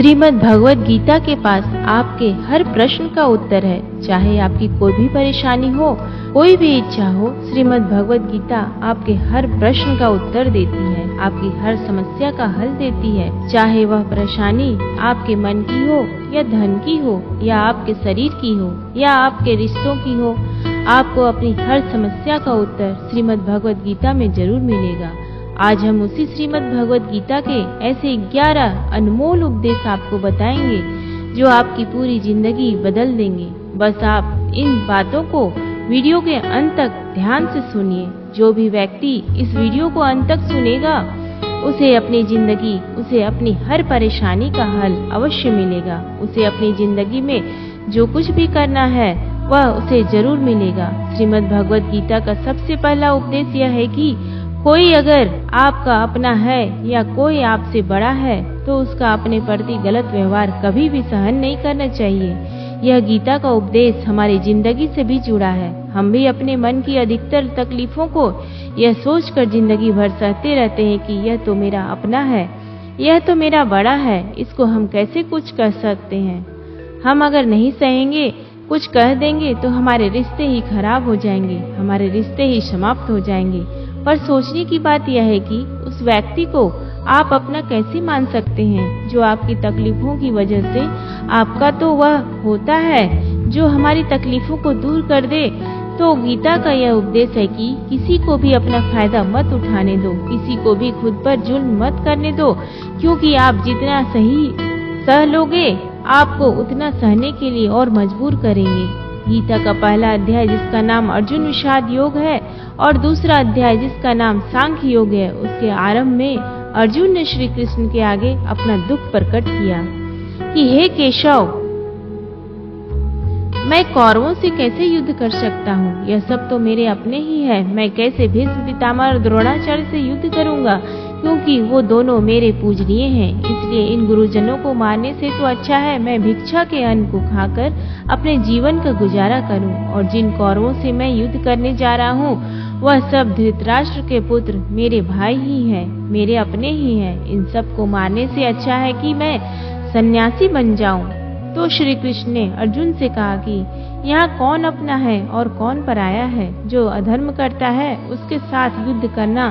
श्रीमद् भगवद गीता के पास आपके हर प्रश्न का उत्तर है। चाहे आपकी कोई भी परेशानी हो, कोई भी इच्छा हो, श्रीमद् भगवद गीता आपके हर प्रश्न का उत्तर देती है, आपकी हर समस्या का हल देती है। चाहे वह परेशानी आपके मन की हो या धन की हो या आपके शरीर की हो या आपके रिश्तों की हो, आपको अपनी हर समस्या का उत्तर श्रीमद् भगवद गीता में जरूर मिलेगा। आज हम उसी श्रीमद् भगवद गीता के ऐसे 11 अनमोल उपदेश आपको बताएंगे जो आपकी पूरी जिंदगी बदल देंगे। बस आप इन बातों को वीडियो के अंत तक ध्यान से सुनिए। जो भी व्यक्ति इस वीडियो को अंत तक सुनेगा, उसे अपनी जिंदगी, उसे अपनी हर परेशानी का हल अवश्य मिलेगा। उसे अपनी जिंदगी में जो कुछ भी करना है वह उसे जरूर मिलेगा। श्रीमद् भगवद गीता का सबसे पहला उपदेश यह है कि कोई अगर आपका अपना है या कोई आपसे बड़ा है तो उसका अपने प्रति गलत व्यवहार कभी भी सहन नहीं करना चाहिए। यह गीता का उपदेश हमारी जिंदगी से भी जुड़ा है। हम भी अपने मन की अधिकतर तकलीफों को यह सोचकर जिंदगी भर सहते रहते हैं कि यह तो मेरा अपना है, यह तो मेरा बड़ा है, इसको हम कैसे कुछ कर सकते हैं। हम अगर नहीं सहेंगे, कुछ कह देंगे तो हमारे रिश्ते ही खराब हो जाएंगे, हमारे रिश्ते ही समाप्त हो जाएंगे। पर सोचने की बात यह है कि उस व्यक्ति को आप अपना कैसे मान सकते हैं जो आपकी तकलीफों की वजह से आपका तो वह होता है जो हमारी तकलीफों को दूर कर दे। तो गीता का यह उपदेश है कि किसी को भी अपना फायदा मत उठाने दो, किसी को भी खुद पर जुल्म मत करने दो, क्योंकि आप जितना सही सह लोगे आपको उतना सहने के लिए और मजबूर करेंगे। गीता का पहला अध्याय जिसका नाम अर्जुन विषाद योग है और दूसरा अध्याय जिसका नाम सांख्य योग है, उसके आरंभ में अर्जुन ने श्री कृष्ण के आगे अपना दुख प्रकट किया कि हे केशव, मैं कौरवों से कैसे युद्ध कर सकता हूँ? यह सब तो मेरे अपने ही है। मैं कैसे भीष्म पितामह और द्रोणाचार्य से युद्ध करूँगा, क्योंकि वो दोनों मेरे पूजनीय हैं। इसलिए इन गुरुजनों को मारने से तो अच्छा है मैं भिक्षा के अन्न को खाकर अपने जीवन का गुजारा करूं। और जिन कौरवों से मैं युद्ध करने जा रहा हूं, वह सब धृतराष्ट्र के पुत्र मेरे भाई ही हैं, मेरे अपने ही हैं। इन सब को मारने से अच्छा है कि मैं सन्यासी बन जाऊं। तो श्री कृष्ण ने अर्जुन से कहा कि यहाँ कौन अपना है और कौन पराया है। जो अधर्म करता है उसके साथ युद्ध करना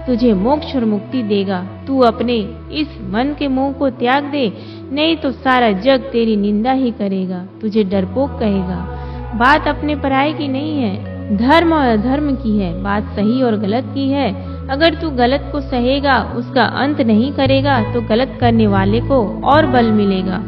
तुझे मोक्ष और मुक्ति देगा। तू अपने इस मन के मोह को त्याग दे, नहीं तो सारा जग तेरी निंदा ही करेगा, तुझे डरपोक कहेगा। बात अपने पराये की नहीं है, धर्म और अधर्म की है, बात सही और गलत की है। अगर तू गलत को सहेगा, उसका अंत नहीं करेगा, तो गलत करने वाले को और बल मिलेगा,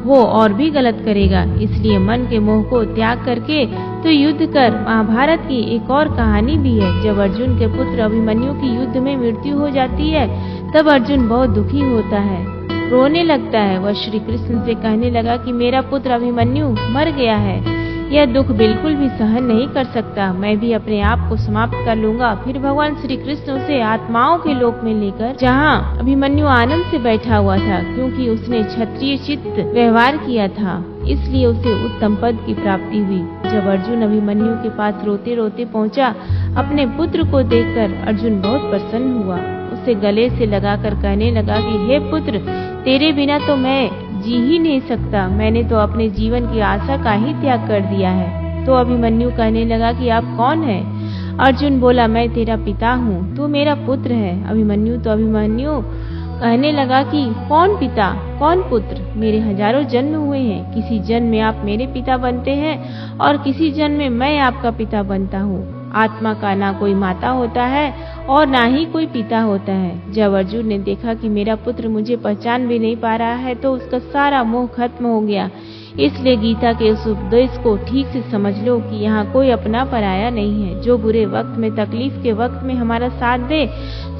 वो और भी गलत करेगा। इसलिए मन के मोह को त्याग करके तो युद्ध कर। महाभारत की एक और कहानी भी है। जब अर्जुन के पुत्र अभिमन्यु की युद्ध में मृत्यु हो जाती है, तब अर्जुन बहुत दुखी होता है, रोने लगता है। वह श्री कृष्ण से कहने लगा कि मेरा पुत्र अभिमन्यु मर गया है, यह दुख बिल्कुल भी सहन नहीं कर सकता, मैं भी अपने आप को समाप्त कर लूंगा। फिर भगवान श्री कृष्ण उसे आत्माओं के लोक में लेकर, जहाँ अभिमन्यु आनंद से बैठा हुआ था, क्योंकि उसने क्षत्रिय चित्त व्यवहार किया था, इसलिए उसे उत्तम पद की प्राप्ति हुई। जब अर्जुन अभिमन्यु के पास रोते रोते पहुंचा, अपने पुत्र को देखकर अर्जुन बहुत प्रसन्न हुआ। उसे गले से लगाकर कहने लगा कि हे पुत्र, तेरे बिना तो मैं जी ही नहीं सकता, मैंने तो अपने जीवन की आशा का ही त्याग कर दिया है। तो अभिमन्यु कहने लगा कि आप कौन है? अर्जुन बोला, मैं तेरा पिता हूँ, तू मेरा पुत्र है। अभिमन्यु कहने लगा कि कौन पिता कौन पुत्र, मेरे हजारों जन्म हुए हैं, किसी जन्म में आप मेरे पिता बनते हैं और किसी जन्म में मैं आपका पिता बनता हूँ। आत्मा का ना कोई माता होता है और ना ही कोई पिता होता है। जब अर्जुन ने देखा कि मेरा पुत्र मुझे पहचान भी नहीं पा रहा है, तो उसका सारा मोह खत्म हो गया। इसलिए गीता के उस उपदेश को ठीक से समझ लो कि यहाँ कोई अपना पराया नहीं है। जो बुरे वक्त में, तकलीफ के वक्त में हमारा साथ दे,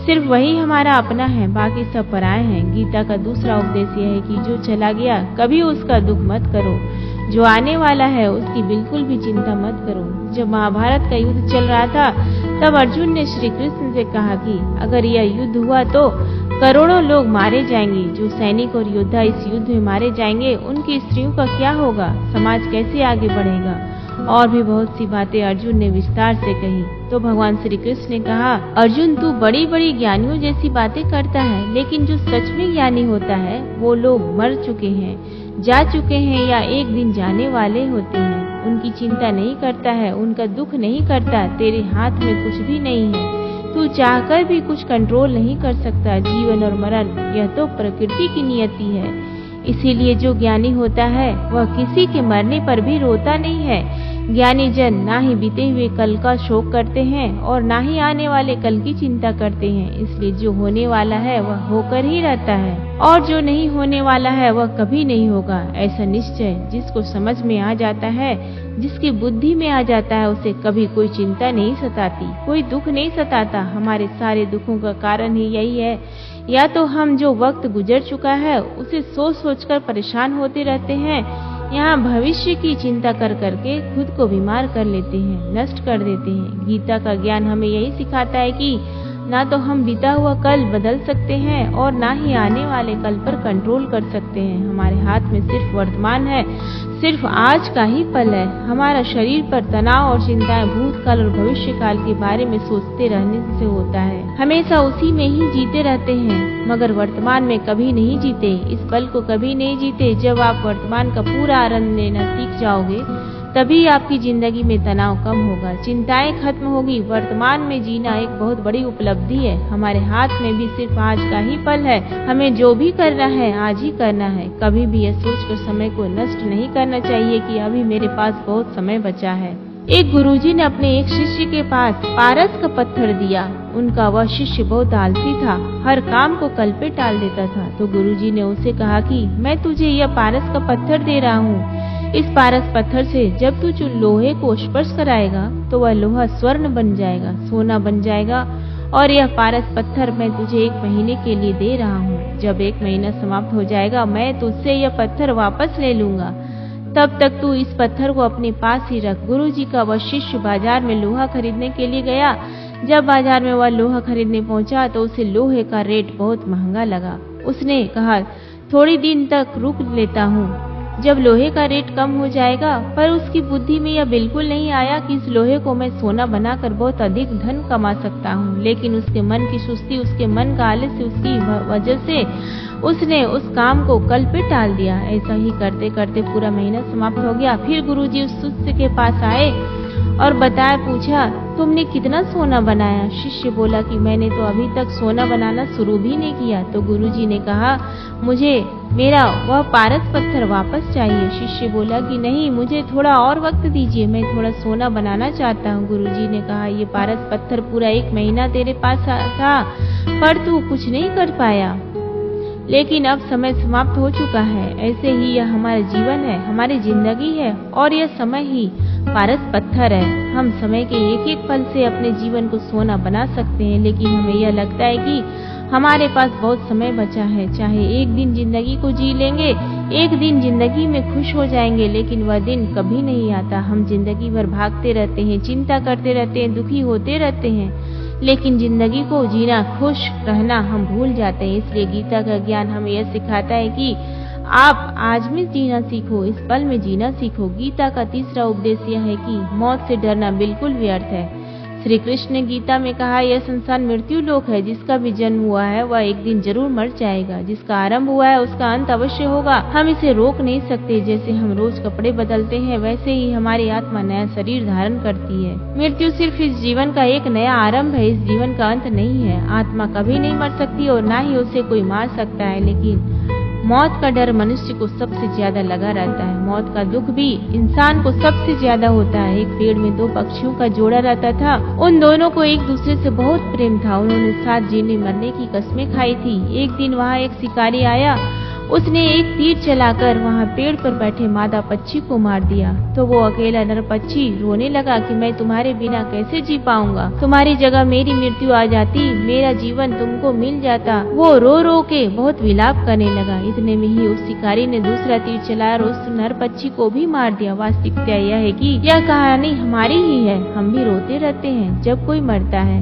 सिर्फ वही हमारा अपना है, बाकी सब पराये हैं। गीता का दूसरा उपदेश यह है कि जो चला गया कभी उसका दुख मत करो, जो आने वाला है उसकी बिल्कुल भी चिंता मत करो। जब महाभारत का युद्ध चल रहा था, तब अर्जुन ने श्री कृष्ण से कहा कि अगर यह युद्ध हुआ तो करोड़ों लोग मारे जाएंगे। जो सैनिक और योद्धा इस युद्ध में मारे जाएंगे, उनकी स्त्रियों का क्या होगा? समाज कैसे आगे बढ़ेगा? और भी बहुत सी बातें अर्जुन ने विस्तार से कही। तो भगवान श्री कृष्ण ने कहा, अर्जुन तू बड़ी बड़ी ज्ञानियों जैसी बातें करता है, लेकिन जो सच में ज्ञानी होता है वो लोग मर चुके हैं, जा चुके हैं या एक दिन जाने वाले होते हैं। उनकी चिंता नहीं करता है, उनका दुख नहीं करता। तेरे हाथ में कुछ भी नहीं है, तू चाहकर भी कुछ कंट्रोल नहीं कर सकता। जीवन और मरण यह तो प्रकृति की नियति है। इसीलिए जो ज्ञानी होता है वह किसी के मरने पर भी रोता नहीं है। ज्ञानी जन ना ही बीते हुए कल का शोक करते हैं और ना ही आने वाले कल की चिंता करते हैं। इसलिए जो होने वाला है वह होकर ही रहता है और जो नहीं होने वाला है वह कभी नहीं होगा। ऐसा निश्चय जिसको समझ में आ जाता है, जिसकी बुद्धि में आ जाता है, उसे कभी कोई चिंता नहीं सताती, कोई दुख नहीं सताता। हमारे सारे दुखों का कारण ही यही है। या तो हम जो वक्त गुजर चुका है उसे सोच सोच कर परेशान होते रहते हैं, यहाँ भविष्य की चिंता कर करके खुद को बीमार कर लेते हैं, नष्ट कर देते हैं। गीता का ज्ञान हमें यही सिखाता है कि ना तो हम बीता हुआ कल बदल सकते हैं और ना ही आने वाले कल पर कंट्रोल कर सकते हैं। हमारे हाथ में सिर्फ वर्तमान है, सिर्फ आज का ही पल है। हमारा शरीर पर तनाव और चिंताएं भूतकाल और भविष्य काल के बारे में सोचते रहने से होता है। हमेशा उसी में ही जीते रहते हैं, मगर वर्तमान में कभी नहीं जीते, इस पल को कभी नहीं जीते। जब आप वर्तमान का पूरा आनंद लेना सीख जाओगे तभी आपकी जिंदगी में तनाव कम होगा, चिंताएं खत्म होगी। वर्तमान में जीना एक बहुत बड़ी उपलब्धि है। हमारे हाथ में भी सिर्फ आज का ही पल है। हमें जो भी करना है आज ही करना है। कभी भी यह सोचकर समय को नष्ट नहीं करना चाहिए कि अभी मेरे पास बहुत समय बचा है। एक गुरुजी ने अपने एक शिष्य के पास पारस का पत्थर दिया। उनका वह शिष्य बहुत आलसी था, हर काम को कल पे टाल देता था। तो गुरुजी ने उसे कहा कि मैं तुझे यह पारस का पत्थर दे रहा हूँ। इस पारस पत्थर से जब तू लोहे को स्पर्श कराएगा तो वह लोहा स्वर्ण बन जाएगा, सोना बन जाएगा। और यह पारस पत्थर मैं तुझे 1 महीने के लिए दे रहा हूँ। जब 1 महीना समाप्त हो जाएगा मैं तुझसे यह पत्थर वापस ले लूंगा। तब तक तू इस पत्थर को अपने पास ही रख। गुरुजी का वह शिष्य बाजार में लोहा खरीदने के लिए गया। जब बाजार में वह लोहा खरीदने पहुंचा तो उसे लोहे का रेट बहुत महंगा लगा। उसने कहा, थोड़ी दिन तक रुक लेता हूँ, जब लोहे का रेट कम हो जाएगा। पर उसकी बुद्धि में यह बिल्कुल नहीं आया कि इस लोहे को मैं सोना बनाकर बहुत अधिक धन कमा सकता हूँ। लेकिन उसके मन की सुस्ती, उसके मन का आलस्य, उसकी वजह से उसने उस काम को कल पे टाल दिया। ऐसा ही करते करते पूरा महीना समाप्त हो गया। फिर गुरुजी उस शिष्य के पास आए और पूछा, तुमने कितना सोना बनाया? शिष्य बोला कि मैंने तो अभी तक सोना बनाना शुरू भी नहीं किया। तो गुरुजी ने कहा, मुझे मेरा वह पारस पत्थर वापस चाहिए। शिष्य बोला कि नहीं, मुझे थोड़ा और वक्त दीजिए, मैं थोड़ा सोना बनाना चाहता हूँ। गुरुजी ने कहा, ये पारस पत्थर पूरा 1 महीना तेरे पास था, पर तू कुछ नहीं कर पाया। लेकिन अब समय समाप्त हो चुका है। ऐसे ही यह हमारा जीवन है, हमारी जिंदगी है और यह समय ही पारस पत्थर है। हम समय के एक एक पल से अपने जीवन को सोना बना सकते हैं, लेकिन हमें यह लगता है कि हमारे पास बहुत समय बचा है। चाहे एक दिन जिंदगी को जी लेंगे, एक दिन जिंदगी में खुश हो जाएंगे, लेकिन वह दिन कभी नहीं आता। हम जिंदगी भर भागते रहते हैं, चिंता करते रहते हैं, दुखी होते रहते हैं, लेकिन जिंदगी को जीना, खुश रहना हम भूल जाते हैं। इसलिए गीता का ज्ञान हमें यह सिखाता है कि आप आज में जीना सीखो, इस पल में जीना सीखो। गीता का तीसरा उपदेश यह है कि मौत से डरना बिल्कुल व्यर्थ है। श्री कृष्ण ने गीता में कहा, यह संसार मृत्यु लोक है। जिसका भी जन्म हुआ है वह एक दिन जरूर मर जाएगा। जिसका आरंभ हुआ है उसका अंत अवश्य होगा। हम इसे रोक नहीं सकते। जैसे हम रोज कपड़े बदलते हैं, वैसे ही हमारी आत्मा नया शरीर धारण करती है। मृत्यु सिर्फ इस जीवन का एक नया आरंभ है, इस जीवन का अंत नहीं है। आत्मा कभी नहीं मर सकती और ना ही उसे कोई मार सकता है, लेकिन मौत का डर मनुष्य को सबसे ज्यादा लगा रहता है। मौत का दुख भी इंसान को सबसे ज्यादा होता है। एक पेड़ में 2 पक्षियों का जोड़ा रहता था। उन दोनों को एक दूसरे से बहुत प्रेम था। उन्होंने साथ जीने मरने की कस्में खाई थी। एक दिन वहाँ एक शिकारी आया। उसने एक तीर चलाकर वहाँ पेड़ पर बैठे मादा पक्षी को मार दिया। तो वो अकेला नर पक्षी रोने लगा कि मैं तुम्हारे बिना कैसे जी पाऊंगा। तुम्हारी जगह मेरी मृत्यु आ जाती, मेरा जीवन तुमको मिल जाता। वो रो रो के बहुत विलाप करने लगा। इतने में ही उस शिकारी ने दूसरा तीर चलाया और उस नर पक्षी को भी मार दिया। वास्तविकता यह है कि यह कहानी हमारी ही है। हम भी रोते रहते हैं जब कोई मरता है,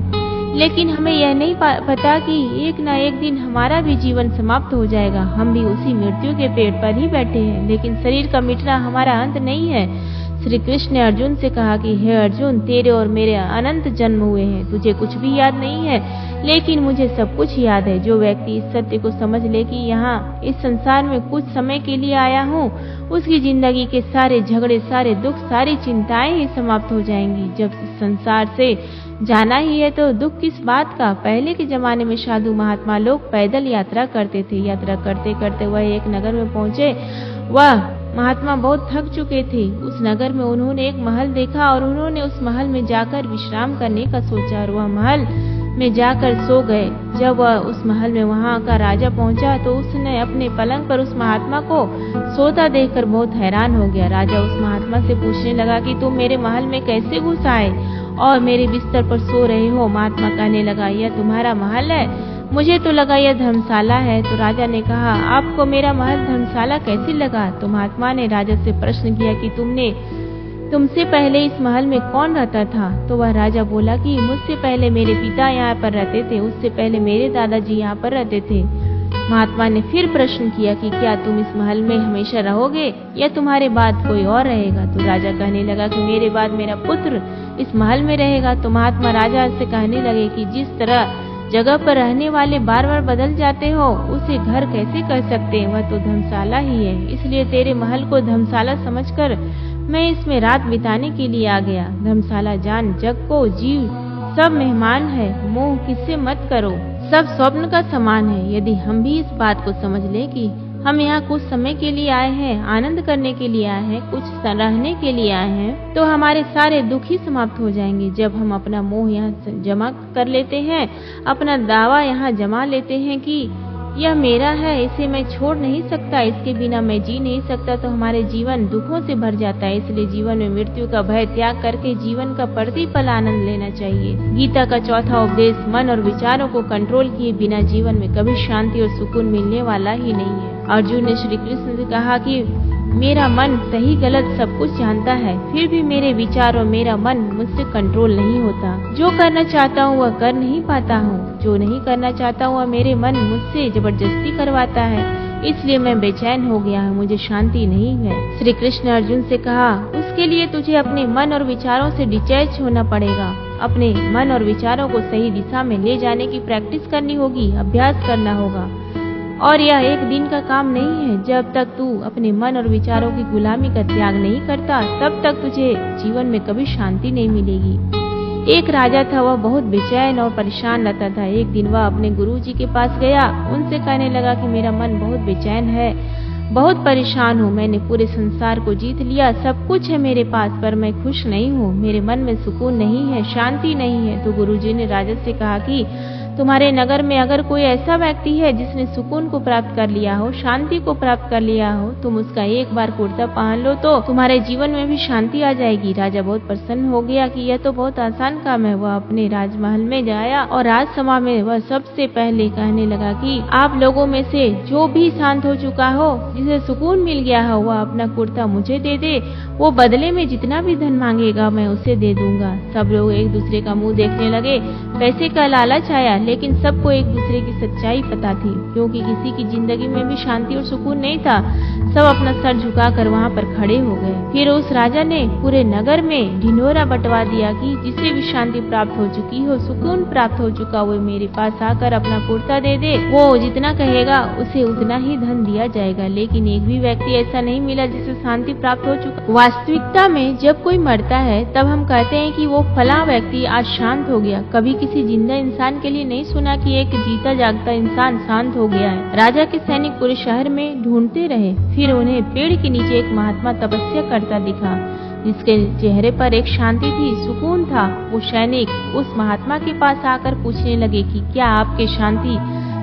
लेकिन हमें यह नहीं पता कि एक न एक दिन हमारा भी जीवन समाप्त हो जाएगा। हम भी उसी मृत्यु के पेड़ पर ही बैठे हैं, लेकिन शरीर का मिटना हमारा अंत नहीं है। श्री कृष्ण ने अर्जुन से कहा कि हे अर्जुन, तेरे और मेरे अनंत जन्म हुए हैं, तुझे कुछ भी याद नहीं है, लेकिन मुझे सब कुछ याद है। जो व्यक्ति इस सत्य को समझ ले कि यहाँ इस संसार में कुछ समय के लिए आया हूँ, उसकी जिंदगी के सारे झगड़े, सारे दुख, सारी चिंताएं ही समाप्त हो जाएंगी। जब इस संसार से जाना ही है तो दुख किस बात का। पहले के जमाने में साधु महात्मा लोग पैदल यात्रा करते थे। यात्रा करते करते वह एक नगर में पहुंचे। वह महात्मा बहुत थक चुके थे। उस नगर में उन्होंने एक महल देखा और उन्होंने उस महल में जाकर विश्राम करने का सोचा और वह महल में जाकर सो गए। जब वह उस महल में वहां का राजा पहुंचा तो उसने अपने पलंग पर उस महात्मा को सोता देखकर बहुत हैरान हो गया। राजा उस महात्मा से पूछने लगा कि तुम मेरे महल में कैसे घुस आए और मेरे बिस्तर पर सो रहे हो। महात्मा कहने लगा, यह तुम्हारा महल है, मुझे तो लगा यह धर्मशाला है। तो राजा ने कहा, आपको मेरा महल धर्मशाला कैसे लगा? तो महात्मा ने राजा से प्रश्न किया कि तुमसे पहले इस महल में कौन रहता था? तो वह राजा बोला कि मुझसे पहले मेरे पिता यहाँ पर रहते थे, उससे पहले मेरे दादाजी यहाँ पर रहते थे। महात्मा ने फिर प्रश्न किया कि क्या तुम इस महल में हमेशा रहोगे या तुम्हारे बाद कोई और रहेगा? तो राजा कहने लगा कि मेरे बाद मेरा पुत्र इस महल में रहेगा। तो महात्मा राजा से कहने लगे कि जिस तरह जगह पर रहने वाले बार बार बदल जाते हो, उसे घर कैसे कह सकते हैं? वह तो धर्मशाला ही है। इसलिए तेरे महल को धर्मशाला समझकर मैं इसमें रात बिताने के लिए आ गया। धर्मशाला जान, जग को जीव सब मेहमान है, मोह किससे मत करो, सब स्वप्न का समान है। यदि हम भी इस बात को समझ लें कि हम यहाँ कुछ समय के लिए आए हैं, आनंद करने के लिए आए हैं, कुछ रहने के लिए आए हैं, तो हमारे सारे दुख ही समाप्त हो जाएंगे। जब हम अपना मोह यहाँ जमा कर लेते हैं, अपना दावा यहाँ जमा लेते हैं कि यह मेरा है, इसे मैं छोड़ नहीं सकता, इसके बिना मैं जी नहीं सकता, तो हमारे जीवन दुखों से भर जाता है। इसलिए जीवन में मृत्यु का भय त्याग करके जीवन का प्रतिपल आनंद लेना चाहिए। गीता का चौथा उपदेश, मन और विचारों को कंट्रोल किए बिना जीवन में कभी शांति और सुकून मिलने वाला ही नहीं है। अर्जुन ने श्री कृष्ण से कहा कि मेरा मन सही गलत सब कुछ जानता है, फिर भी मेरे विचार और मेरा मन मुझसे कंट्रोल नहीं होता। जो करना चाहता हूँ वह कर नहीं पाता हूँ, जो नहीं करना चाहता हूँ वह मेरे मन मुझसे जबरदस्ती करवाता है। इसलिए मैं बेचैन हो गया हूँ, मुझे शांति नहीं है। श्री कृष्ण ने अर्जुन से कहा, उसके लिए तुझे अपने मन और विचारों से डिटैच होना पड़ेगा। अपने मन और विचारों को सही दिशा में ले जाने की प्रैक्टिस करनी होगी, अभ्यास करना होगा। और यह एक दिन का काम नहीं है। जब तक तू अपने मन और विचारों की गुलामी का त्याग नहीं करता, तब तक तुझे जीवन में कभी शांति नहीं मिलेगी। एक राजा था, वह बहुत बेचैन और परेशान रहता था। एक दिन वह अपने गुरुजी के पास गया, उनसे कहने लगा कि मेरा मन बहुत बेचैन है, बहुत परेशान हूँ, मैंने पूरे संसार को जीत लिया, सब कुछ है मेरे पास, पर मैं खुश नहीं हूँ, मेरे मन में सुकून नहीं है, शांति नहीं है। तो गुरुजी ने राजा से कहा कि तुम्हारे नगर में अगर कोई ऐसा व्यक्ति है जिसने सुकून को प्राप्त कर लिया हो, शांति को प्राप्त कर लिया हो, तुम उसका एक बार कुर्ता पहन लो तो तुम्हारे जीवन में भी शांति आ जाएगी। राजा बहुत प्रसन्न हो गया कि यह तो बहुत आसान काम है। वह अपने राजमहल में गया और राजसभा में वह सबसे पहले कहने लगा कि आप लोगों में से जो भी शांत हो चुका हो, जिसे सुकून मिल गया हो, वह अपना कुर्ता मुझे दे दे, वो बदले में जितना भी धन मांगेगा मैं उसे दे दूंगा। सब लोग एक दूसरे का मुँह देखने लगे। पैसे का लालच आया, लेकिन सबको एक दूसरे की सच्चाई पता थी, क्योंकि किसी की जिंदगी में भी शांति और सुकून नहीं था। सब अपना सर झुकाकर वहां पर खड़े हो गए। फिर उस राजा ने पूरे नगर में ढिंढोरा बंटवा दिया कि जिसे भी शांति प्राप्त हो चुकी हो, सुकून प्राप्त हो चुका, वो मेरे पास आकर अपना कुर्ता दे दे, वो जितना कहेगा उसे उतना ही धन दिया जाएगा। लेकिन एक भी व्यक्ति ऐसा नहीं मिला जिसे शांति प्राप्त हो चुका। वास्तविकता में जब कोई मरता है तब हम कहते हैं कि वो फला व्यक्ति आज शांत हो गया। कभी किसी जिंदा इंसान के लिए नहीं सुना कि एक जीता जागता इंसान शांत हो गया है। राजा के सैनिक पूरे शहर में ढूंढते रहे, फिर उन्हें पेड़ के नीचे एक महात्मा तपस्या करता दिखा, जिसके चेहरे पर एक शांति थी, सुकून था। वो सैनिक उस महात्मा के पास आकर पूछने लगे कि क्या आपके शांति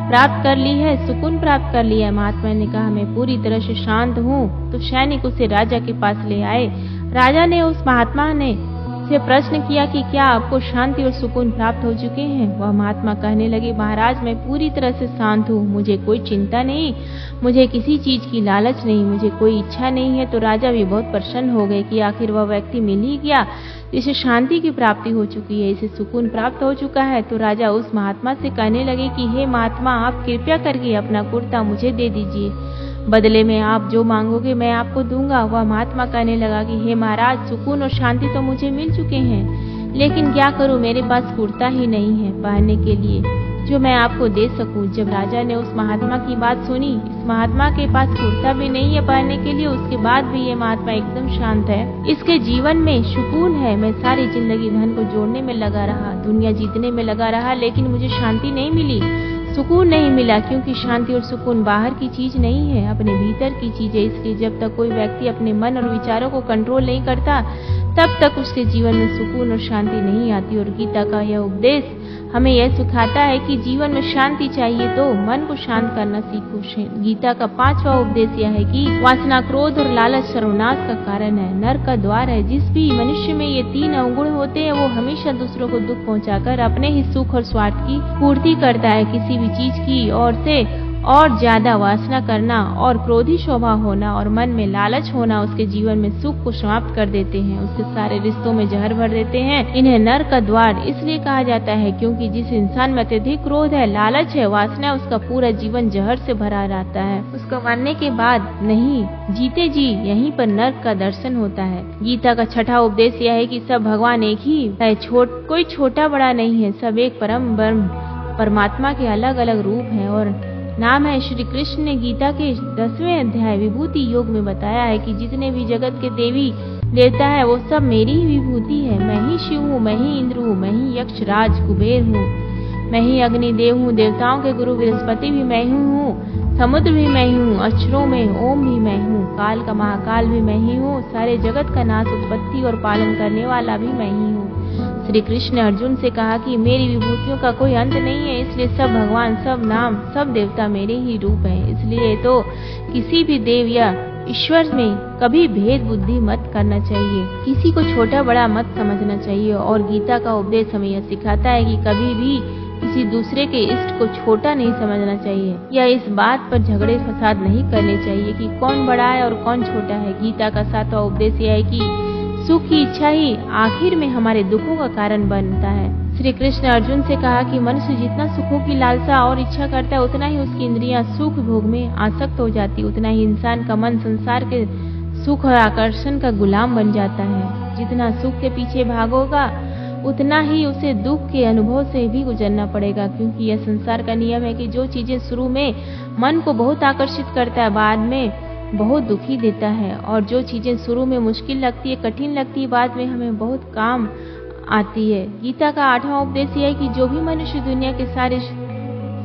प्राप्त कर ली है, सुकून प्राप्त कर लिया है? महात्मा ने कहा, मैं पूरी तरह से शांत हूँ। तो सैनिक उसे राजा के पास ले आए। राजा ने उस महात्मा ने से प्रश्न किया कि क्या आपको शांति और सुकून प्राप्त हो चुके हैं? वह महात्मा कहने लगे, महाराज मैं पूरी तरह से शांत हूँ, मुझे कोई चिंता नहीं, मुझे किसी चीज की लालच नहीं, मुझे कोई इच्छा नहीं है। तो राजा भी बहुत प्रसन्न हो गए कि आखिर वह व्यक्ति मिल ही गया जिसे शांति की प्राप्ति हो चुकी है, इसे सुकून प्राप्त हो चुका है। तो राजा उस महात्मा से कहने लगे कि हे महात्मा, आप कृपया करके अपना कुर्ता मुझे दे दीजिए, बदले में आप जो मांगोगे मैं आपको दूंगा। वह महात्मा कहने लगा कि हे महाराज, सुकून और शांति तो मुझे मिल चुके हैं, लेकिन क्या करूं, मेरे पास कुर्ता ही नहीं है पहनने के लिए जो मैं आपको दे सकूं। जब राजा ने उस महात्मा की बात सुनी, इस महात्मा के पास कुर्ता भी नहीं है पहनने के लिए, उसके बाद भी ये महात्मा एकदम शांत है, इसके जीवन में सुकून है। मैं सारी जिंदगी धन को जोड़ने में लगा रहा, दुनिया जीतने में लगा रहा, लेकिन मुझे शांति नहीं मिली, सुकून नहीं मिला, क्योंकि शांति और सुकून बाहर की चीज नहीं है, अपने भीतर की चीज है। इसलिए जब तक कोई व्यक्ति अपने मन और विचारों को कंट्रोल नहीं करता, तब तक उसके जीवन में सुकून और शांति नहीं आती। और गीता का यह उपदेश हमें यह सिखाता है कि जीवन में शांति चाहिए तो मन को शांत करना सीखो। गीता का 5वां उपदेश यह है कि वासना, क्रोध और लालच सर्वनाश का कारण है, नरक का द्वार है। जिस भी मनुष्य में ये 3 अवगुण होते हैं, वो हमेशा दूसरों को दुख पहुंचाकर अपने ही सुख और स्वार्थ की पूर्ति करता है। किसी भी चीज की ओर से और ज्यादा वासना करना और क्रोधी स्वभाव होना और मन में लालच होना उसके जीवन में सुख को समाप्त कर देते हैं, उसके सारे रिश्तों में जहर भर देते हैं। इन्हें नरक का द्वार इसलिए कहा जाता है क्योंकि जिस इंसान में अत्यधिक क्रोध है, लालच है, वासना, उसका पूरा जीवन जहर से भरा रहता है। उसका मरने के बाद नहीं, जीते जी यहीं पर नरक का दर्शन होता है। गीता का 6वां उपदेश यह है कि सब भगवान एक ही है, कोई छोटा बड़ा नहीं है, सब एक परम ब्रह्म परमात्मा के अलग अलग रूप हैं और नाम है। श्री कृष्ण ने गीता के 10वें अध्याय विभूति योग में बताया है कि जितने भी जगत के देवी देवता है वो सब मेरी ही विभूति है। मैं ही शिव हूँ, मैं ही इंद्र हूँ, मैं ही यक्ष राज कुबेर हूँ, मैं ही अग्निदेव हूँ, देवताओं के गुरु बृहस्पति भी मैं ही हूँ, समुद्र भी मैं ही हूँ, अक्षरों में ओम भी मैं हूँ, काल का महाकाल भी मैं ही हूँ, सारे जगत का नाश, उत्पत्ति और पालन करने वाला भी मैं ही हूँ। श्री कृष्ण ने अर्जुन से कहा कि मेरी विभूतियों का कोई अंत नहीं है, इसलिए सब भगवान, सब नाम, सब देवता मेरे ही रूप हैं। इसलिए तो किसी भी देव या ईश्वर में कभी भेद बुद्धि मत करना चाहिए, किसी को छोटा बड़ा मत समझना चाहिए। और गीता का उपदेश हमें यह सिखाता है कि कभी भी किसी दूसरे के इष्ट को छोटा नहीं समझना चाहिए या इस बात पर झगड़े फसाद नहीं करने चाहिए कि कौन बड़ा है और कौन छोटा है। गीता का 7वां उपदेश यह है कि सुख की इच्छा ही आखिर में हमारे दुखों का कारण बनता है। श्री कृष्ण ने अर्जुन से कहा कि मनुष्य जितना सुखों की लालसा और इच्छा करता है, उतना ही उसकी इंद्रियां सुख भोग में आसक्त हो जाती, उतना ही इंसान का मन संसार के सुख और आकर्षण का गुलाम बन जाता है। जितना सुख के पीछे भागोगा, उतना ही उसे दुख के अनुभव से भी गुजरना पड़ेगा, क्योंकि यह संसार का नियम है कि जो चीजें शुरू में मन को बहुत आकर्षित करता है, बाद में बहुत दुखी देता है, और जो चीजें शुरू में मुश्किल लगती है, कठिन लगती है, बाद में हमें बहुत काम आती है। गीता का 8वां उपदेश यह है कि जो भी मनुष्य दुनिया के सारे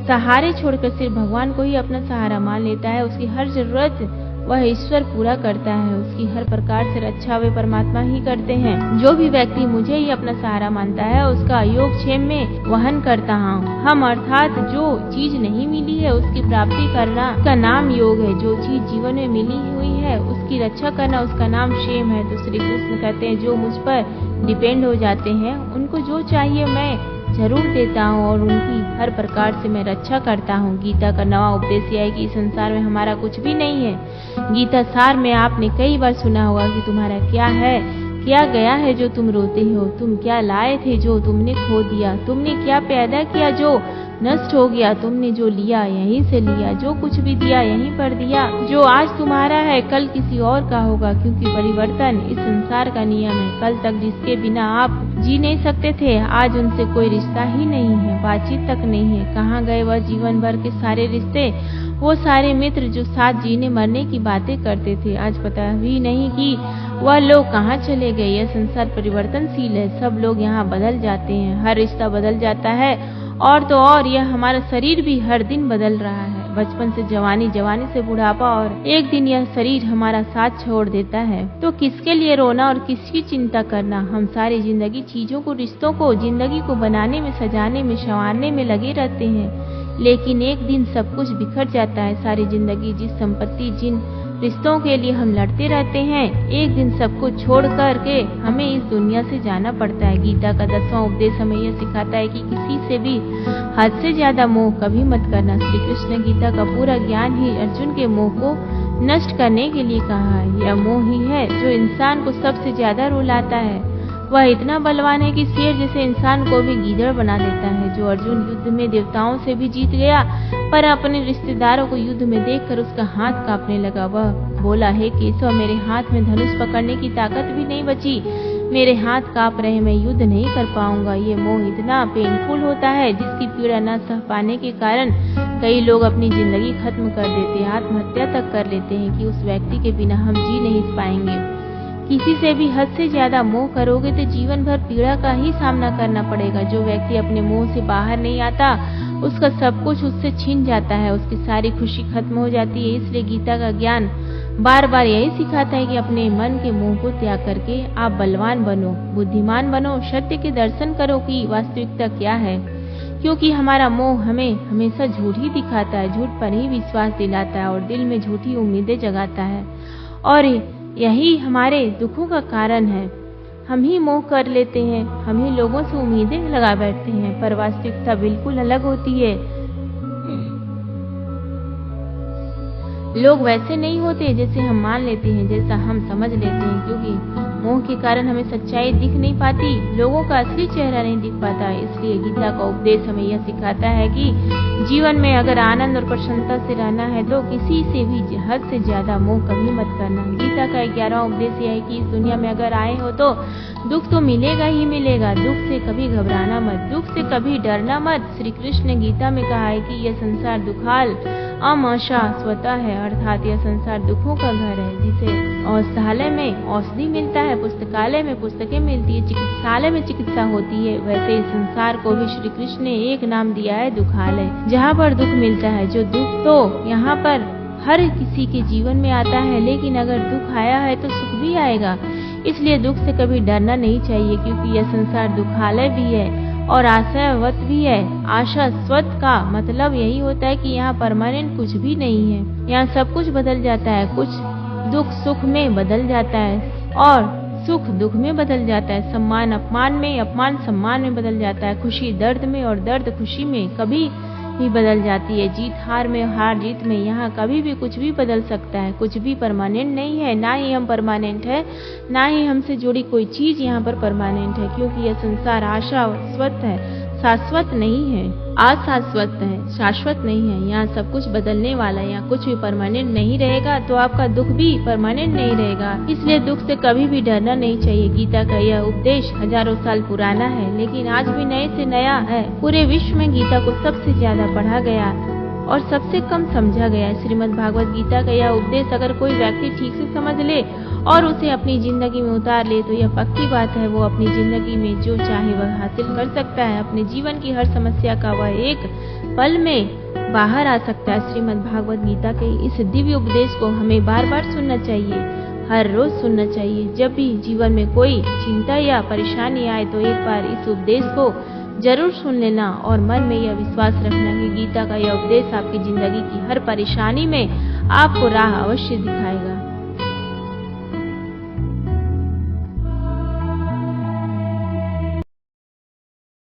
सहारे छोड़कर सिर्फ भगवान को ही अपना सहारा मान लेता है, उसकी हर जरूरत वह ईश्वर पूरा करता है, उसकी हर प्रकार से रक्षा वे परमात्मा ही करते हैं। जो भी व्यक्ति मुझे ही अपना सहारा मानता है, उसका योगक्षेम में वहन करता हूँ हम, अर्थात जो चीज नहीं मिली है उसकी प्राप्ति करना का नाम योग है, जो चीज जीवन में मिली हुई है उसकी रक्षा करना उसका नाम क्षेम है। तो श्री कृष्ण कहते हैं जो मुझ पर डिपेंड हो जाते हैं उनको जो चाहिए मैं जरूर देता हूँ और उनकी हर प्रकार से मैं रक्षा करता हूँ। गीता का 9वां उपदेश यह है कि संसार में हमारा कुछ भी नहीं है। गीता सार में आपने कई बार सुना होगा कि तुम्हारा क्या है, क्या गया है जो तुम रोते हो, तुम क्या लाए थे जो तुमने खो दिया, तुमने क्या पैदा किया जो नष्ट हो गया, तुमने जो लिया यहीं से लिया, जो कुछ भी दिया यहीं पर दिया, जो आज तुम्हारा है कल किसी और का होगा, क्योंकि परिवर्तन इस संसार का नियम है। कल तक जिसके बिना आप जी नहीं सकते थे, आज उनसे कोई रिश्ता ही नहीं है, बातचीत तक नहीं है। कहाँ गए वह जीवन भर के सारे रिश्ते, वो सारे मित्र जो साथ जीने मरने की बातें करते थे, आज पता भी नहीं कि वह लोग कहाँ चले गए। यह संसार परिवर्तनशील है, सब लोग यहाँ बदल जाते हैं, हर रिश्ता बदल जाता है, और तो और यह हमारा शरीर भी हर दिन बदल रहा है, बचपन से जवानी, जवानी से बुढ़ापा, और एक दिन यह शरीर हमारा साथ छोड़ देता है। तो किसके लिए रोना और किसकी चिंता करना। हम सारी जिंदगी चीजों को, रिश्तों को, जिंदगी को बनाने में, सजाने में, संवारने में लगे रहते हैं, लेकिन एक दिन सब कुछ बिखर जाता है। सारी जिंदगी जिस संपत्ति, जिन रिश्तों के लिए हम लड़ते रहते हैं, एक दिन सब कुछ छोड़ करके हमें इस दुनिया से जाना पड़ता है। गीता का 10वां उपदेश हमें यह सिखाता है कि किसी से भी हद से ज्यादा मोह कभी मत करना। श्री कृष्ण ने गीता का पूरा ज्ञान ही अर्जुन के मोह को नष्ट करने के लिए कहा है। यह मोह ही है जो इंसान को सबसे ज्यादा रुलाता है। वह इतना बलवान है कि शेर जैसे इंसान को भी गीदड़ बना देता है। जो अर्जुन युद्ध में देवताओं से भी जीत गया, पर अपने रिश्तेदारों को युद्ध में देखकर उसका हाथ कांपने लगा। वह बोला, हे केशव, मेरे हाथ में धनुष पकड़ने की ताकत भी नहीं बची, मेरे हाथ कांप रहे, मैं युद्ध नहीं कर पाऊंगा। ये मोह इतना पेनफुल होता है जिसकी पीड़ा न सह पाने के कारण कई लोग अपनी जिंदगी खत्म कर देते हैं, आत्महत्या तक कर लेते हैं कि उस व्यक्ति के बिना हम जी नहीं पाएंगे। किसी से भी हद से ज्यादा मोह करोगे तो जीवन भर पीड़ा का ही सामना करना पड़ेगा। जो व्यक्ति अपने मोह से बाहर नहीं आता, उसका सब कुछ उससे छीन जाता है, उसकी सारी खुशी खत्म हो जाती है। इसलिए गीता का ज्ञान बार बार यही सिखाता है कि अपने मन के मोह को त्याग करके आप बलवान बनो, बुद्धिमान बनो, सत्य के दर्शन करो कि वास्तविकता क्या है। क्योंकि हमारा मोह हमें हमेशा झूठ ही दिखाता है, झूठ पर ही विश्वास दिलाता है और दिल में झूठी उम्मीदें जगाता है, और यही हमारे दुखों का कारण है। हम ही मोह कर लेते हैं, हम ही लोगों से उम्मीदें लगा बैठते हैं, पर वास्तविकता बिल्कुल अलग होती है। लोग वैसे नहीं होते जैसे हम मान लेते हैं, जैसा हम समझ लेते हैं। क्योंकि मोह के कारण हमें सच्चाई दिख नहीं पाती, लोगों का असली चेहरा नहीं दिख पाता। इसलिए गीता का उपदेश हमें यह सिखाता है कि जीवन में अगर आनंद और प्रसन्नता से रहना है तो किसी से भी हद से ज्यादा मोह कभी मत करना। गीता का 11वां उपदेश यह है कि इस दुनिया में अगर आए हो तो दुख तो मिलेगा ही मिलेगा, दुख से कभी घबराना मत, दुख से कभी डरना मत। श्री कृष्ण ने गीता में कहा है कि यह संसार दुखाल अमशा स्वतः है, अर्थात यह संसार दुखों का घर है। जिसे औषधालय में औषधि मिलता है, पुस्तकालय में पुस्तकें मिलती है, चिकित्सालय में चिकित्सा होती है, वैसे इस संसार को भी श्री कृष्ण ने एक नाम दिया है, दुखालय, जहाँ पर दुख मिलता है। जो दुख तो यहाँ पर हर किसी के जीवन में आता है, लेकिन अगर दुख आया है तो सुख भी आएगा। इसलिए दुख से कभी डरना नहीं चाहिए, क्योंकि यह संसार दुखालय भी है और आशावत भी है। आशास्वत का मतलब यही होता है कि यहाँ परमानेंट कुछ भी नहीं है, यहाँ सब कुछ बदल जाता है। कुछ दुख सुख में बदल जाता है और सुख दुख में बदल जाता है, सम्मान अपमान में, अपमान सम्मान में बदल जाता है, खुशी दर्द में और दर्द खुशी में कभी भी बदल जाती है, जीत हार में, हार जीत में। यहाँ कभी भी कुछ भी बदल सकता है, कुछ भी परमानेंट नहीं है, ना ही हम परमानेंट है, ना ही हमसे जुड़ी कोई चीज यहाँ पर परमानेंट है। क्योंकि यह संसार आशास्वत है, शाश्वत नहीं है, अशाश्वत है, शाश्वत नहीं है। यहाँ सब कुछ बदलने वाला है, यहाँ कुछ भी परमानेंट नहीं रहेगा, तो आपका दुख भी परमानेंट नहीं रहेगा। इसलिए दुख से कभी भी डरना नहीं चाहिए। गीता का यह उपदेश हजारों साल पुराना है, लेकिन आज भी नए से नया है। पूरे विश्व में गीता को सबसे ज्यादा पढ़ा गया और सबसे कम समझा गया। श्रीमद् भागवत गीता का यह उपदेश अगर कोई व्यक्ति ठीक से समझ ले और उसे अपनी जिंदगी में उतार ले तो यह पक्की बात है, वो अपनी जिंदगी में जो चाहे वह हासिल कर सकता है। अपने जीवन की हर समस्या का वह एक पल में बाहर आ सकता है। श्रीमद् भागवत गीता के इस दिव्य उपदेश को हमें बार बार सुनना चाहिए, हर रोज सुनना चाहिए। जब भी जीवन में कोई चिंता या परेशानी आए तो एक बार इस उपदेश को जरूर सुन लेना और मन में यह विश्वास रखना कि गीता का यह उपदेश आपकी जिंदगी की हर परेशानी में आपको राह अवश्य दिखाएगा।